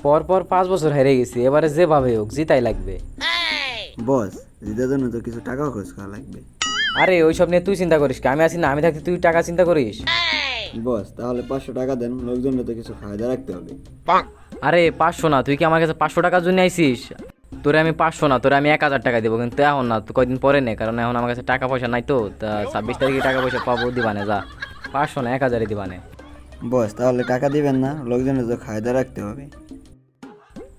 পর পর 5 বছর হেরে গেছি, এবারে যেভাবে হোক জিতাই লাগবে। বস, জিতার জন্য তো কিছু টাকাও খরচ করা লাগবে। আরে ওইসব নিয়ে তুই চিন্তা করিস কি, আমি আছি না, আমি থাকতে তুই টাকা চিন্তা করিস? বস তাহলে 500 টাকা দেন, লোকজনের তো কিছু ফায়দা রাখতে হবে। আরে 500 না, তুই কি আমার কাছে 500 টাকার জন্য আইসিস? তোরে আমি 500 না, তোরে আমি 1000 টাকা দেবো, কিন্তু এখন না, তুই কয়দিন পরে নে, কারণ এখন আমার কাছে টাকা পয়সা নাই তো। তা 26 তারিখে টাকা পয়সা পাবো, দিবানে যা। 500 না, 1000-ই দিবানে। বস তাহলে টাকা দিবেন না, লোকজনের তো ফায়দা রাখতে হবে।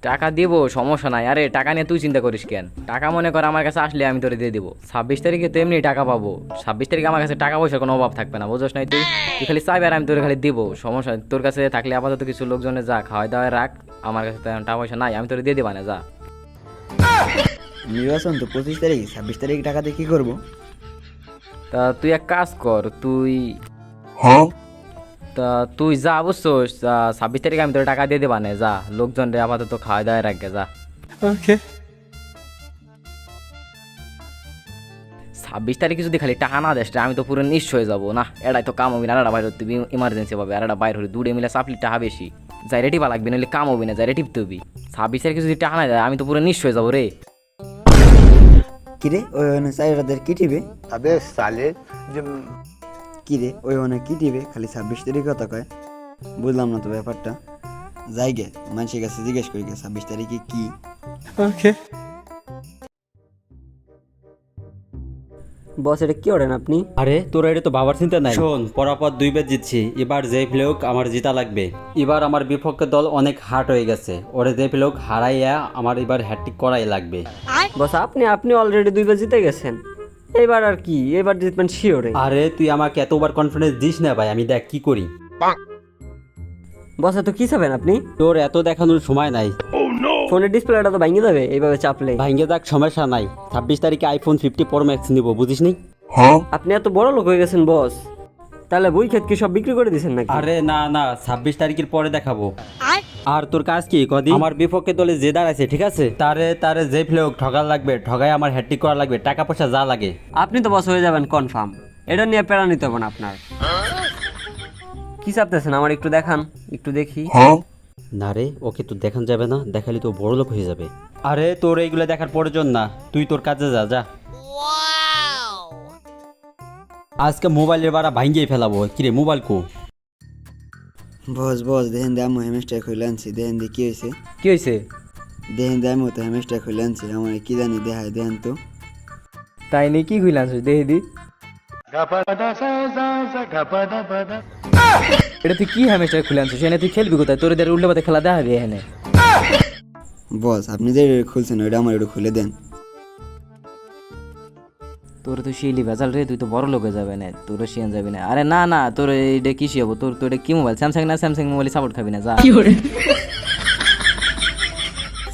টাকা দিব, সমস্যা নাই। আরে টাকা নিয়ে তুই চিন্তা করিস কেন? টাকা মনে কর আমার কাছে আসলে আমি তোরে দিয়ে দিব। 26 তারিখে তো এমনি টাকা পাবো। 26 তারিখে আমার কাছে টাকা পয়সার কোনো অভাব থাকবে না, বুঝছ নাই? তুই তুই খালি চাইবি আর আমি তোরে খালি দিব, সমস্যা নাই। তোর কাছে থাকলে আপাতত কিছু লোকজনে যা খাওয়া দাওয়া রাখ, আমার কাছে তো এখন টাকা পয়সা নাই, আমি তোরে দিয়ে দিবানে যা। নির্বাচন তো 25 তারিখে, 26 তারিখ টাকা দিয়ে কি করবো? তা তুই এক কাজ কর, তা তুই যা বুঝছোস, 26 তারিখে আমি তোর টাকা দিয়ে দিবানে যা। লোকজন রে আপাতত খাওয়া দাওয়া রাখবে যা। 26 তারিখে যদি খালি টাকা না দেস, আমি তো পুরো নিঃস্ব হয়ে যাবো না। এটাই তো কাম হবি না, এটা বাইর হতে হবি ইমার্জেন্সি পাবে, আর এটা বাইর হলে দুড়ে মিলে চাপলি টাকা বেশি যাই রেটি বা লাগবে, নাহলে কাম হবি না, যাই রেটিপতে হবি। 26 তারিখে যদি টাকা না দেয়, আমি তো পুরো নিঃস্ব হয়ে যাবো রে। কিরে ওই চাইরাদের কি টিবে? अबे साले जब কিরে ওই কি টিবে? খালি 26 তারিখ কথা কয়, বুঝলাম না তো ব্যাপারটা। যাই গে মানুষের কাছে জিজ্ঞেস করি গে 26 তারিখে কি। বস, এটা কি করেন আপনি? আরে তোর এটা তো বাবার চিন্তা নাই। শোন, পরাপর 2 বার জিতছি, এবার যে ফ্লেক আমার জিতা লাগবে। এবার আমার বিপক্ষে দল অনেক হার্ট হয়ে গেছে, ওরে যে ফ্লেক হারাইয়া আমার এবার হ্যাট্রিক করাই লাগবে। বস, আপনি অলরেডি 2 বার জিতে গেছেন, এবার আর কি, এবার জিতবেন শিওরে। আরে তুই আমাকে এতবার কনফিডেন্স দিস না ভাই, আমি দেখ কি করি। বস, এত কি চাবেন আপনি? তোর এত দেখানোর সময় নাই। ফোনের ডিসপ্লেটা তো ভেঙে যাবে এইভাবে চাপলে। ভাঙ্গে যাক, সমস্যা নাই। 26 তারিখে আইফোন 50 প্রো ম্যাক্স নিব, বুঝিস নি? আপনি এত বড় লোক হয়ে গেছেন বস, তাহলে বই ক্ষেত কি সব বিক্রি করে দিয়েছেন নাকি? আরে না না, 26 তারিখের পরে দেখাবো। আর তোর কাজ কি কদি? আমার বিপক্ষে দলে যে দাঁড়াইছে, ঠিক আছে, তারে তারে যে ফ্লেক ঠগাল লাগবে, ঠগাই আমার হ্যাট্রিক করা লাগবে, টাকা পয়সা যা লাগে। আপনি তো বস হয়ে যাবেন কনফার্ম, এটা নিয়ে প্যারা নিতে হবে না আপনার। কি চাপতেছেন আমার একটু দেখান, একটু দেখি। না রে, ওকে তো দেখান যাবে না, দেখালে তো বড় লোক হয়ে যাবে। আরে তোর এইগুলো দেখার প্রয়োজন না, তুই তোর কাজে যা যা। আজকে মোবাইলের বাড়া ভাঙ্গিয়ে ফেলাবো। কিরে মোবাইল কো? বস বস দেখেন দে আমি হেমেস্টার খুলে আনছি, দেখেন দে কি হয়েছে। কি হয়েছে? দেখেন দে আমি তো হেমেস্টার খুলে আনছি, আমার কি জানি দেখায়, দেখেন তো। তাই নিয়ে কি খুইলাম দেখে দি। এটা তুই কি হ্যামেস্টার খুলে আনছিস? এনে তুই খেলবি কোথায়? তোর এদের উল্টো পাতে খেলা দেখাবি এখানে? বস আপনি যে খুলছেন ওইটা আমার একটু খুলে দেন। তোর তো শিলি ভেজাল রে, তুই তো বড় লোকে যাবে না, তোরও শিয়ান যাবি না। আরে না না, তোর এটা কি হবো? তোর তো এটা কি মোবাইল? স্যামসাং না? স্যামসাং মোবাইল সাপোর্ট খাবি না যা।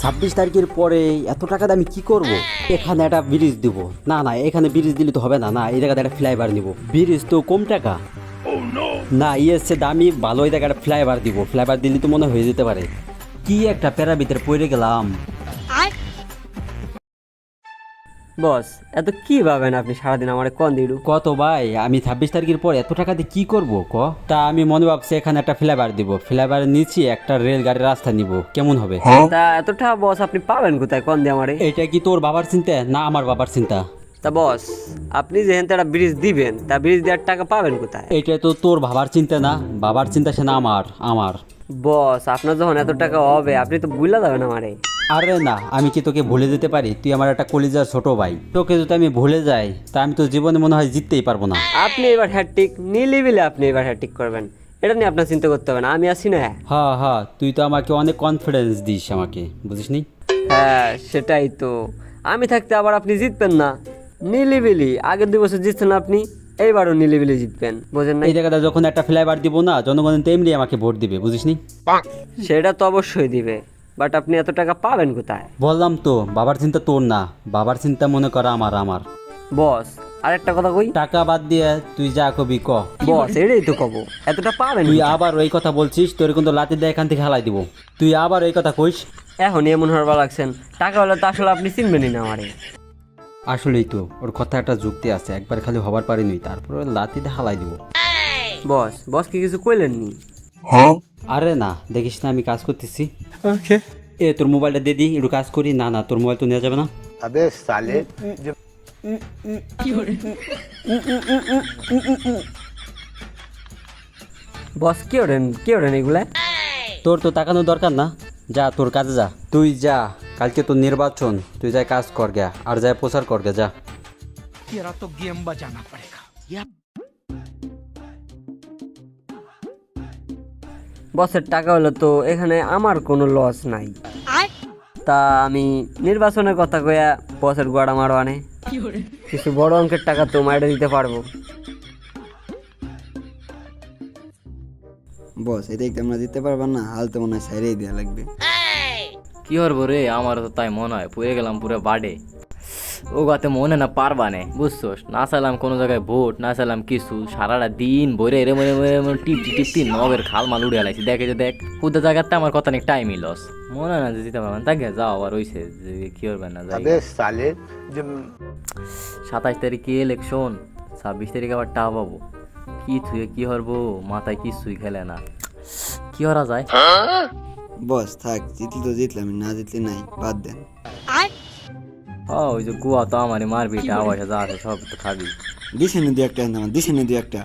26 তারিখের পরে এত টাকা দিয়ে আমি কি করব? এখানে একটা ব্রিজ দিব। না না, এখানে ব্রিজ দিলে তো হবে না। না, এই জায়গাতে একটা ফ্লাইওভার নিব। ব্রিজ তো কম টাকা না, ইয়েছে দামি ভালো, এই জায়গায় একটা ফ্লাইওভার দিব। ফ্লাইওভার দিলে তো মনে হয়ে যেতে পারে। কি একটা প্যারা ভিতরে পড়ে গেলাম। বস, এত কি ভাবেন আপনি সারাদিন আমার কন দিলু? কত ভাই, আমি 26 তারিখের পর এত টাকা দিয়ে কি করব ক? তা আমি মনে ভাবছি এখানে একটা ফ্লাইওভার দিব, ফ্লাইওভারের নিচে একটা রেলগাড়ির রাস্তা নিব, কেমন হবে? তা এতটা বস আপনি পাবেন কোথায় কন দিয়ে আমারে? এটা কি তোর বাবার চিন্তা না আমার বাবার চিন্তা? তা বস, আপনি যেহেতু একটা ব্রিজ দিবেন, তা ব্রিজ দেওয়ার টাকা পাবেন কোথায়? এটা তো তোর বাবার চিন্তা না, বাবার চিন্তা সে না আমার আমার বস, আপনার যখন এত টাকা হবে, আপনি তো ভুলে যাবেন আমারে। আরে না, আমি কি তোকে ভুলে যেতে পারি? তুই আমার একটা কলিজার ছোট ভাই, তোকে যদি আমি ভুলে যাই তা আমি তো জীবনে মনে হয় জিততেই পারবো না। আপনি এবার হ্যাট্রিক নিলিবিলে, আপনি এবার হ্যাট্রিক করবেন, এটা নিয়ে আপনার চিন্তা করতে হবে না, আমি আছি না। হ্যাঁ হ্যাঁ, তুই তো আমাকে অনেক কনফিডেন্স দিস আমাকে, বুঝিস নি? হ্যাঁ সেটাই তো, আমি থাকতে আবার আপনি জিতবেন না। নিলিবিলি আগের 2 বছর জিতছেন আপনি, এইবারও নিলিবিলি জিতবেন, বোঝেন না? এই জায়গাটা যখন একটা ফ্লাইওভার দিব না, জনগণ তেমনি আমাকে ভোট দিবে, বুঝিস নি? সেটা তো অবশ্যই দিবে, বাট আপনি এত টাকা পাবেন কোথায়? বললাম তো, বাবার চিন্তা তোর না, বাবার চিন্তা মনে করা আমার আমার। বস, আরেকটা কথা কই। টাকা বাদ দিয়ে তুই যা কবি ক। বস, এটাই তো কব, এতটা পাবেন তুই কোথায়? আবার ওই কথা বলছিস, তোর কিন্তু লাতি দিয়ে এখান থেকে হালাই দিব। তুই আবার ওই কথা কইস। এখন এমন হওয়ার লাগছেন, টাকা হলে তো আসলে আপনি চিনবেনই না আমারে। আসলেই তো, ওর কথা একটা যুক্তি আছে, একবার খালি হবার পারিনি, তারপরে লাতি দিয়ে হালাই দিব। বস, বস কি কিছু কইলেন নি? আরে না দেখিস না আমি কাজ করতেছি এ তোর মোবাইলটা দিয়ে দিই একটু কাজ করি। না না তোর মোবাইল তো নেওয়া যাবে না। अबे साले जब বস কি ওরেন এগুলা? তোর তো তাকানোর দরকার না, যা তোর কাজে যা। তুই যা, কালকে তো নির্বাচন, তুই যাই কাজ কর গে আর যাই প্রচার কর গে যা। বসের টাকা হলো তো এখানে আমার কোনো লস নাই। তা আমি নির্বাচনের কথা কইয়া বসের গোয়াড়া মারো আনে কিছু বড় অঙ্কের টাকা তো মাইরে দিতে পারবো। বস এটা একদম আমরা দিতে পারবেন না, হাল তো মনে হয় সাইরেই দেওয়া লাগবে। কি হরবো রে, আমার তো তাই মনে হয় পুয়ে গেলাম পুরো বাডে। ও গাতে মনে না পারবা নে, বুঝছোস? না চাইলাম কোনো জায়গায় ভোট, না চাইলাম কিছু, সারাটা দিন বইরে এরে মনে টিপটি নগের খাল মাল উড়ে আলাইছি। দেখে যে দেখ পুদের জায়গাতে আমার কত অনেক টাইমই লস। মনে হয় না যে দিতে পারবেন, তাকে যাও আবার হইছে যে কি করবে না যাই। अबे साले जब 27 তারিখে ইলেকশন, 26 তারিখে আবার টা পাবো। কি থুয়ে কি হরবো, মাথায় কিছুই খেলে না, কি হরা যায়। বস থাক, জিতলি তো জিতলাম, না জিতলি নাই, বাদ দেন। ওই যে গুয়া তো আমারই মারবি, টাকা যা আছে সব তো খাবি। দিছে না দু একটা, আমার দিছে না দু একটা।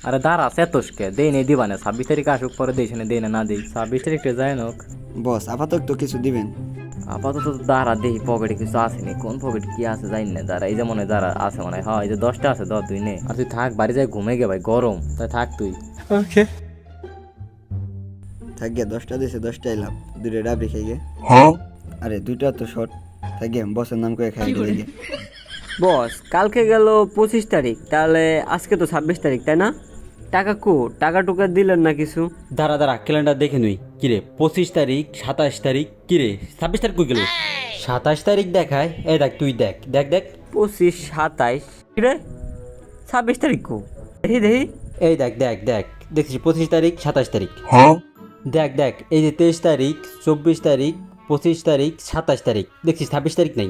আরে দাঁড়া সেতোষকে দেই নেই দিবা না, 26 তারিখ আসুক পরে দিয়েছে না, দেই না দিই 26 তারিখটা যায় নোক। বস আপাতত তো কিছু দিবেন। আপাতত তো দাঁড়া দেখি পকেটে কিছু আসেনি, কোন পকেটে কি আছে জানি না। দাঁড়া এই যে মনে হয় দাঁড়া আছে মনে হয়, হ্যাঁ এই যে 10টা আছে, ধর তুই নে। আর তুই থাক বাড়ি যাই ঘুমে গে ভাই, গরম তাই থাক তুই। থাক গে, 10টা দিছে, 10টাই লাভ, দুটো ডাবরি খাই গে। আরে দুইটা তো শর্ট থাক গে, বসের নাম করে খাই গে। বস কালকে গেল 25 তারিখ, তাহলে আজকে তো 26 তারিখ তাই না? টাকা টাকা টুকা দিলেন না কিছু? দাঁড়া দাঁড়া ক্যালেন্ডার দেখে নুই। কিরে 25 তারিখ, 27 তারিখ, কিরে 26 তারিখ কই গেল? 27 তারিখ দেখায়, এই দেখ তুই দেখ দেখ দেখ 25, 27 রে 26 তারিখ দেখি এই দেখ দেখ দেখ দেখছিস 25 তারিখ 27 তারিখ। দেখ দেখ এই যে 23 তারিখ, 24 তারিখ, 25 তারিখ, 27 তারিখ, দেখছিস 26 তারিখ নাই।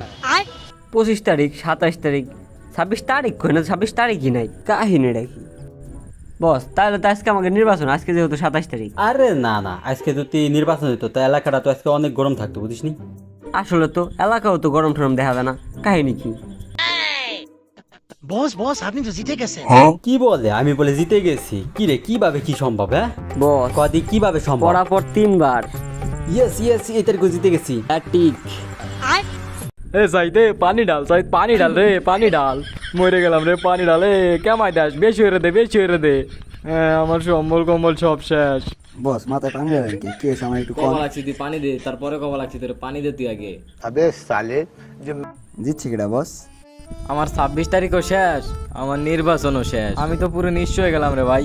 25 তারিখ, 27 তারিখ, 26 তারিখ কই না, 26 তারিখই নাই, কাহিনীটা কি? বস তাহলে তো আজকে আমাকে নির্বাচন, আজকে যেহেতু 27 তারিখ। আরে না না আজকে যদি নির্বাচন হতো তা এলাকাটা তো আজকে অনেক গরম থাকতো, বুঝিস নি? আসলে তো এলাকাও তো গরম টরম দেখা যায় না, কাহিনী কি? কি বলে আমি বলে জিতে গেছি? কি রে কিভাবে কি সম্ভব? হ্যাঁ বস কদি কিভাবে সম্ভব? পরাপর 3 বার ইয়েস ইয়েস এই তারিখে জিতে গেছি। ঠিক। এ সাইদে পানি ডাল, সাইদ পানি ডাল রে, পানি ডাল, মরে গেলাম রে, পানি ডাল। এ কেমাই দাস, বেশি হয়ে দে, বেশি হয়ে দে। আমার সম্বল কম্বল সব শেষ। বস মাথায় পানি দেবেন কি? কি হয়েছে আমার একটু কম? কবা লাগছি তুই পানি দে, তারপরে কবা লাগছি তোর পানি দে তুই আগে। अबे साले जब জিতছে কিটা বস? আমার 26 তারিখও শেষ, আমার নির্বাচনও শেষ, আমি তো পুরো নিশ্চয় হয়ে গেলাম রে ভাই।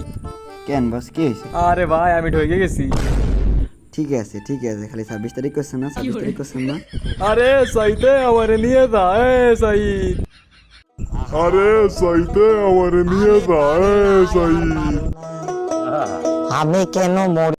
কেন বস কি হয়েছে? আরে ভাই আমি ঢুকে গেছি। ঠিক আছে ঠিক আছে, খালি 26 তারিখ করছেন না, 26 তারিখ করছেন না। আরে সাইদে আমারে নিয়ে যা, এ সাইদ। আরে সাইতে আমারে নিয়ে যা, এ সাইদ। আমি কেন মরি?